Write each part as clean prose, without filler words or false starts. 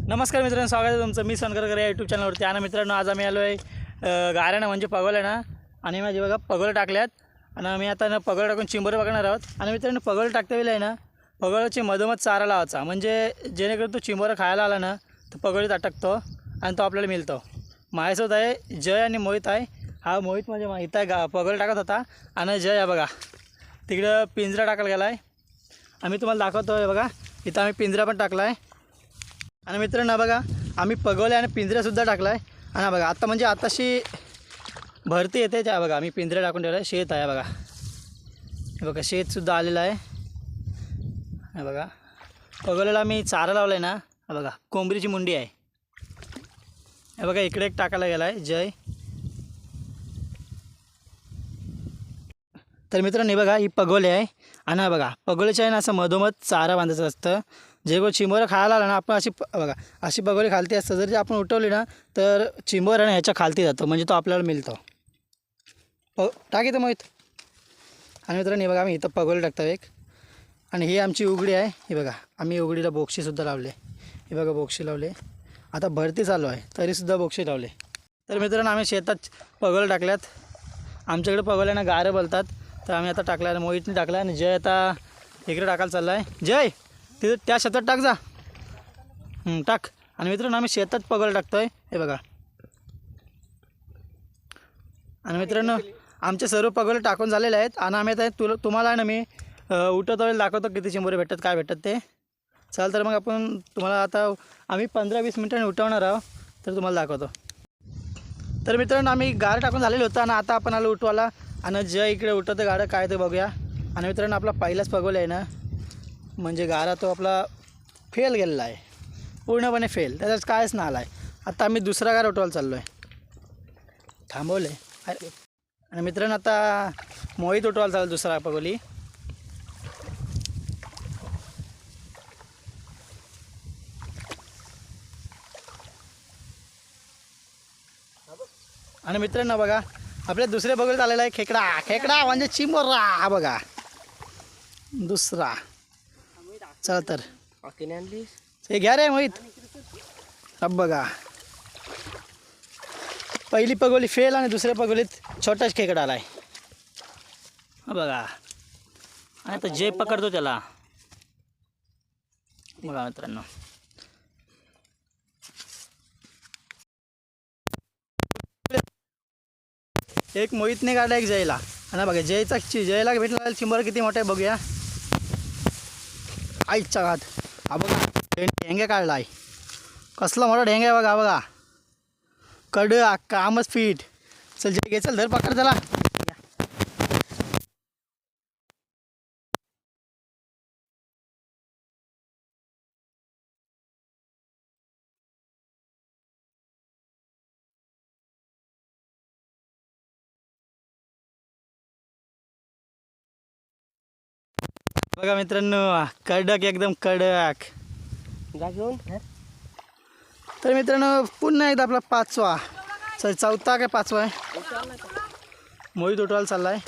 नमस्कार मित्रांनो, स्वागत आहे तुमचं. मी सनकरकर या यूट्यूब चॅनलवरती. आणि मित्रांनो, आज आम्ही आलो आहे गाऱ्यानं म्हणजे पगोल ना. आणि माझे बघा पगोल टाकल्यात आणि आम्ही आता ना पगोल टाकून चिंबोरे बघणार आहोत. आणि मित्रांनो, पगोल टाकता वेळेला आहे ना पगोलाची मधोमध चारा लावायचा, म्हणजे जेणेकरून तो चिंबोरा खायला आला ना तर पगोलीत अटकतो आणि तो आपल्याला मिळतो. माझ्यासोबत आहे जय आणि मोहित आहे. हा मोहित म्हणजे इथं पगोल टाकत होता आणि जय आहे बघा तिकडं पिंजरा टाकायला गेला आहे. आम्ही तुम्हाला दाखवतो आहे बघा, इथं आम्ही पिंजरा पण टाकला आहे. आणि मित्रांनो बघा, आम्ही पगोले आणि पिंजऱ्यासुद्धा टाकला आहे. आणि बघा आता म्हणजे आताशी भरती येते त्या बघा, आम्ही पिंजरा टाकून ठेवला आहे. शेत आहे बघा, हे बघा शेतसुद्धा आलेलं आहे. हे बघा पगोल्याला आम्ही चारा लावला आहे ना. हे बघा कोंबडीची मुंडी आहे. हे बघा इकडे एक टाकायला गेला आहे जय. तर मित्रांनो बघा ही पगोले आहे. आणि बघा पगोलीच्या आहे ना असं मधोमध चारा बांधायचं असतं. जे को चिंबोरं खायला आला ना आपण अशी बघा अशी पगोली खालती असतं. जर आपण उठवली ना तर चिंबोरं ना ह्याच्या खालती जातो, म्हणजे तो आपल्याला मिळतो. टाकी तर मोहित. आणि मित्रांनो बघा आम्ही इथं पगोली टाकतो एक. आणि ही आमची उघडी आहे. ही बघा आम्ही उघडीला बोक्षीसुद्धा लावले. हे बघा बोक्षी लावले. आता भरती चालू आहे तरीसुद्धा बोक्षी लावले. तर मित्रांनो आम्ही शेतात पगोल टाकल्यात. आमच्याकडे पगोल्यानं गारं बोलतात. तर आम्ही आता टाकला, मोहितने टाकला. आणि जय आता इकडे टाकायला चालला आहे. जय तिथं त्या शेतात टाक जा. टाक. आणि मित्रांनो आम्ही शेतात पगोल टाकतो आहे. हे बघा. आणि मित्रांनो आमचे सर्व पगोले टाकून झालेले आहेत. आणि आम्ही आता तुम्हाला आहे ना मी उठवत वेळेला दाखवतो किती चिंबोरे भेटतात, काय भेटतात ते. चाल तर मग आपण तुम्हाला आता आम्ही 15-20 मिनिटांनी उठवणार आहोत, तर तुम्हाला दाखवतो. तर मित्रांनो आम्ही गार टाकून झालेलं होतं आणि आता आपण आलो उठवायला. आणि जय इकडे उठवतं गाडं काय ते बघूया. आणि मित्रांनो आपला पहिलाच पगोल आहे ना, म्हणजे गारा तो आपला फेल गेलेला आहे, पूर्णपणे फेल, त्याच्याच कायच ना आला आहे. आता आम्ही दुसरा गार उठवायला चाललो आहे. थांबवलं आहे. आणि मित्रांनो आता मोहित उठवायला चाललो दुसरा पगोली. आणि मित्रांनो बघा आपल्या दुसऱ्या पगोलीत आलेला आहे खेकडा. खेकडा म्हणजे चिंबोरा. हा बघा दुसरा. चला तर हे घ्या रे मोहित. अब बघा पहिली पगोली फेल आणि दुसऱ्या पगोलीत छोटाच खेकडा आला आहे. हा बघा. आणि आता जे पकडतो त्याला बघा मित्रांनो. एक मोहितने काढला, एक जयला. आणि बघा जयला भेटला चिंबोरा किती मोठा आहे बघूया. आईच्या घात. हा बघा ढेंग्या काढला आहे. कसला मोठा ढेंग्या आहे बघा. बघा कड कामच फीट. चल जय घे, चल धर पकड चला. बघा मित्रांनो कडक, एकदम कडक. तर मित्रांनो पुन्हा एकदा आपला पाचवा, चौथा काय पाचवा आहे मोहित उठवायला चालला आहे.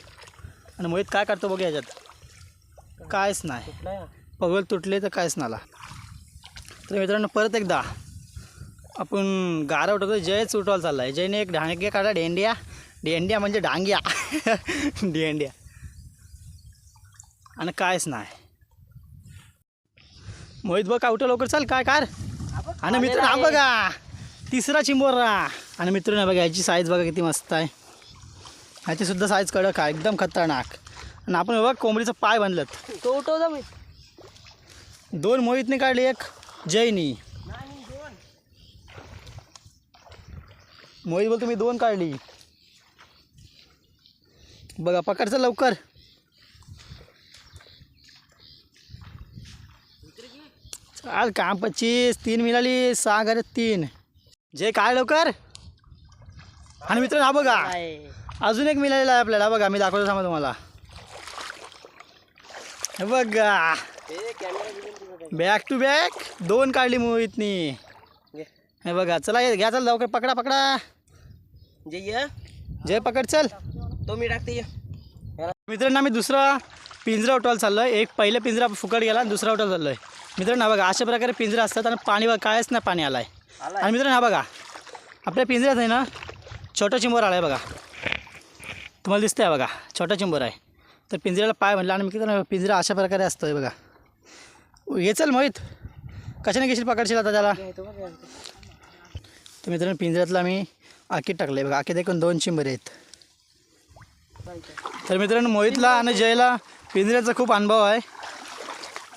आणि मोहित काय करतो बघा ह्याच्यात कायच नाही. पगोल तुटले तर कायच नाला. तर मित्रांनो परत एकदा आपण गारा उठवतो. जयच उठवायला चालला आहे. जयने एक ढांग्या काढला. डेंड्या म्हणजे डांग्या डेंड्या. आणि कायच नाही. मोहित बघ का उठव लवकर, चल काय कार. आणि मित्रांनो हा बघा तिसरा चिंबोरा. आणि मित्रांनो बघा ह्याची साईज बघा किती मस्त आहे. ह्याची सुद्धा साईज कडक आहे, एकदम खतरनाक. आणि आपण बघा कोंबडीचा पाय बांधलं. तो उठवता मी. 2 मोहितने काढले, एक जयनी. मोहित बोल तुम्ही 2 काढली. बघा पकडचं लवकर. चाल काम 25. 3 मिळाली, 6 घरे 3. जे काय लवकर. आणि मित्रांनो हा बघा अजून एक मिळालेला आहे आपल्याला. बघा मी दाखवतो थांबा तुम्हाला. हे बघा बॅक टू बॅक 2 काढली मोहितनी. हे बघा चला घ्या, चल लवकर पकडा पकडा. जय पकड चल. तो मी टाकते. मित्रांनो आम्ही दुसरा पिंजरा उठवायला चाललो आहे. एक पहिला पिंजरा फुकट गेला, दुसरा उठवायला चाललो आहे. मित्रांनो हा बघा अशा प्रकारे पिंजरे असतात आणि पाणी बघा कायच नाही पाणी आलं आहे. आलाय. आणि मित्रांनो हा बघा आपल्या पिंजऱ्यात आहे ना छोटा चिंबोर आला आहे बघा, तुम्हाला दिसतंय बघा छोटा चिंबोर आहे. तर पिंजऱ्याला पाय म्हणलं आणि मित्रांनो पिंजरा अशा प्रकारे असतो आहे बघा. ये चल मोहित, कशाने घेशील पकडशील आता त्याला. तर मित्रांनो पिंजऱ्यातला मी आकीत टाकलं आहे बघा. आकीत एकूण 2 चिंबरे आहेत. तर मित्रांनो मोहितला आणि जयला पिंजऱ्याचा खूप अनुभव आहे.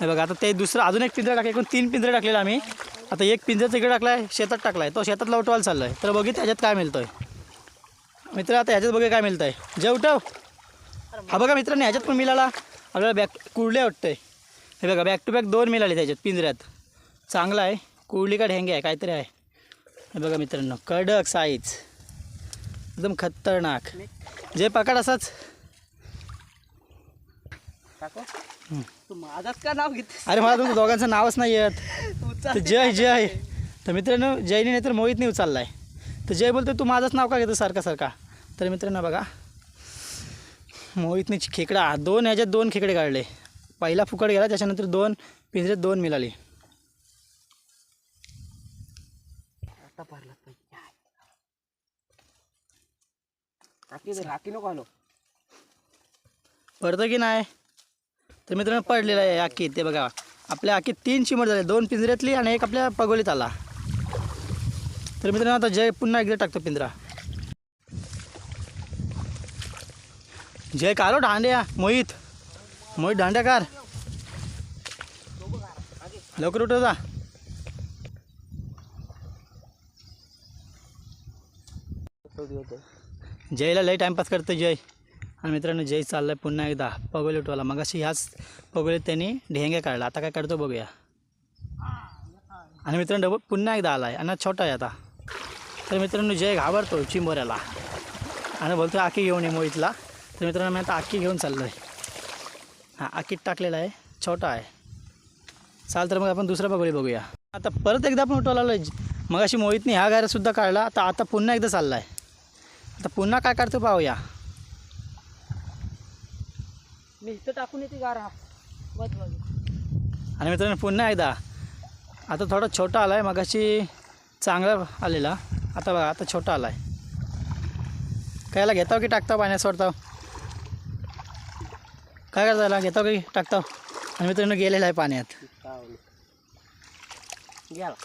हे बघा आता ते दुसरं अजून एक पिंजरा टाकलं, एकूण 3 पिंजरे टाकलेला आम्ही. आता एक पिंजरा तिकडे टाकला आहे, शेतात टाकला आहे, तो शेतात उठवायला चालला आहे. तर बघित ह्याच्यात काय मिळतं आहे मित्र. आता ह्याच्यात बघा काय मिळतं आहे. जय उठव. हा बघा मित्रांनो ह्याच्यात पण मिळाला आपल्याला बॅक कुर्ले वाटतं आहे. हे बघा बॅक टू बॅक 2 मिळाले त्याच्यात पिंजऱ्यात. चांगला आहे, कुर्ली का ढेंगे आहे काहीतरी आहे. हे बघा मित्रांनो कडक साईज एकदम खतरनाक. जे पकड असाच. तू माझाच का नाव घेते. अरे मला तुमचं दोघांचं नावच नाही येत. तर जय जय. तर मित्रांनो जयने नाही तर मोहितने उचलला आहे. तर जय बोलतो तू माझंच नाव का घेतो सारखा सारखा. तर मित्रांनो बघा मोहितने खेकडा 2 ह्याच्यात 2 खेकडे काढले. पहिला फुकट गेला, त्याच्यानंतर 2 पिंजऱ्यात 2 मिळाली. आता भरला राखी नको आलो. पडतं की नाही. तर मित्रांनो पडलेला आहे आकीत. ते बघा आपल्या आकीत 3 चिमट झाले, 2 पिंजऱ्यातली आणि एक आपल्या पगोलीत आला. तर मित्रांनो आता जय पुन्हा एकदा टाकतो पिंजरा. जय काढो दांड्या. मोहित दांड्या कार लवकर उठव जा. जयला लई टाइमपास करतो जय. आणि मित्रांनो जय चाललाय पुन्हा एकदा पगोली उठवायला. मग अशी ह्याच पगोलीत त्यांनी ढेंगे काढला. आता काय काढतो बघूया. आणि मित्रांनो डबल पुन्हा एकदा आला आहे आणि छोटा आहे आता. तर मित्रांनो जय घाबरतो चिंबोऱ्याला आणि बोलतो आखी घेऊन ये मोहितला. तर मित्रांनो मी आता आखी घेऊन चाललो आहे. हां आखीत टाकलेला आहे, छोटा आहे. चाल तर मग आपण दुसरा पगोली बघूया. आता परत एकदा आपण उठवायला आलो आहे. मग अशी मोहितने ह्या गाऱ्यासुद्धा काढला. आता पुन्हा एकदा चालला आहे. आता पुन्हा काय काढतो पाहूया. मी इथं टाकून येते गारा. आणि मित्रांनो पुन्हा एकदा आता थोडा छोटा आला आहे. मगाशी चांगला आलेला, आता बघा आता छोटा आला आहे. कायला घेताव की टाकताव पाण्यात सोडताव. काय करता याला, घेताव की टाकताव. आणि मित्रांनो गेलेला आहे पाण्यात.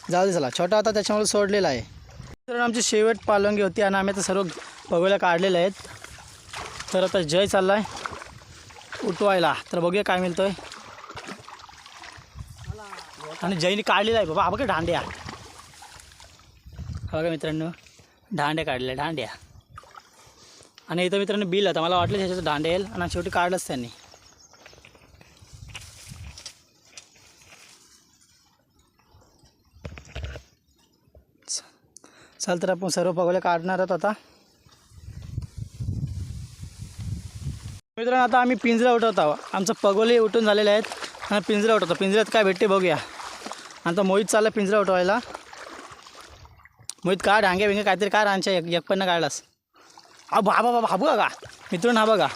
जाऊ दे चला, छोटा होता त्याच्यामुळे सोडलेला आहे. मित्रांनो आमची शेवट पालंगी होती आणि आम्ही आता सर्व पगोल्या काढलेल्या आहेत. तर आता जय चालला आहे उठवायला. तर बघूया काय मिळतोय. आणि जयने काढलेला आहे बाबा. बघा दांड्या. बघा मित्रांनो दांड्या काढल्या दांड्या. आणि इथं मित्रांनो बिल आता मला वाटलं ह्याच्यात दांड्या येईल आणि शेवटी काढलंच त्यांनी. चल तर आपण सर्व पगोल्या काढणार आहोत आता. मित्रांनो आता आम्ही पिंजरा उठवत आहोत. आमचं पगोले उठून झालेले आहेत आणि पिंजरा उठवतो. पिंजऱ्यात काय भेटते बघूया. आता मोहित चालला पिंजरा उठवायला. मोहित का डांगे बिंगे काहीतरी काय रांच्या एक पण काढलास. हा बाबा बाबा हा बघा मित्रांनो, हा बघा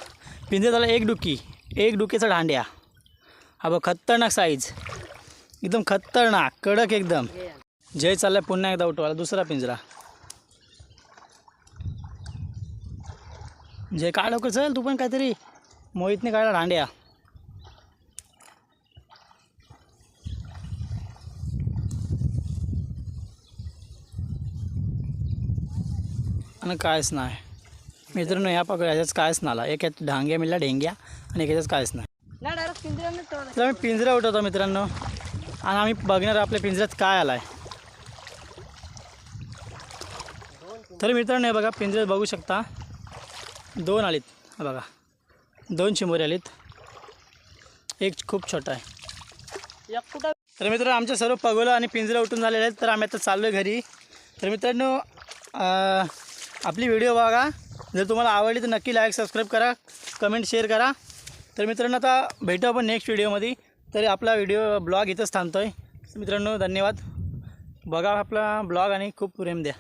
पिंजऱ्यात झाला एक डुकीचा दांड्या. हा बघ खतरनाक साईज, एकदम खतरनाक कडक एकदम. जय चाललाय पुन्हा एकदा उठवायला दुसरा पिंजरा. जय काढ लवकर चल तू पण काहीतरी. मोहितने काढला दांड्या. आणि कायच नाही मित्रांनो. या पकड ह्याच्याच कायच नाला. एक यात ढांग्या मिळाला ढेंग्या आणि एक ह्याच्याच कायच नाही. नाही डायरेक्ट पिंजऱ्याने तर आम्ही पिंजरा उठवतो मित्रांनो आणि आम्ही बघणार आपल्या पिंजऱ्यात काय आला आहे. तर मित्रांनो हे बघा पिंजऱ्यात बघू शकता 2 आलीत. हा बघा 2 चिंबोरे आलीत, एक खूप छोटा आहे. तर मित्रांनो आमच्या सर्व पगोला आणि पिंजरा उठून झालेले आहेत. तर आम्ही आता चाललो आहे घरी. तर मित्रांनो आपली व्हिडिओ बघा. जर तुम्हाला आवडली तर नक्की लाईक सबस्क्राईब करा, कमेंट शेअर करा. तर मित्रांनो आता भेटू आपण नेक्स्ट व्हिडिओमध्ये. तरी आपला ब्लॉग इथंच थांबतो आहे. मित्रांनो धन्यवाद. बघा आपला ब्लॉग आणि खूप प्रेम द्या.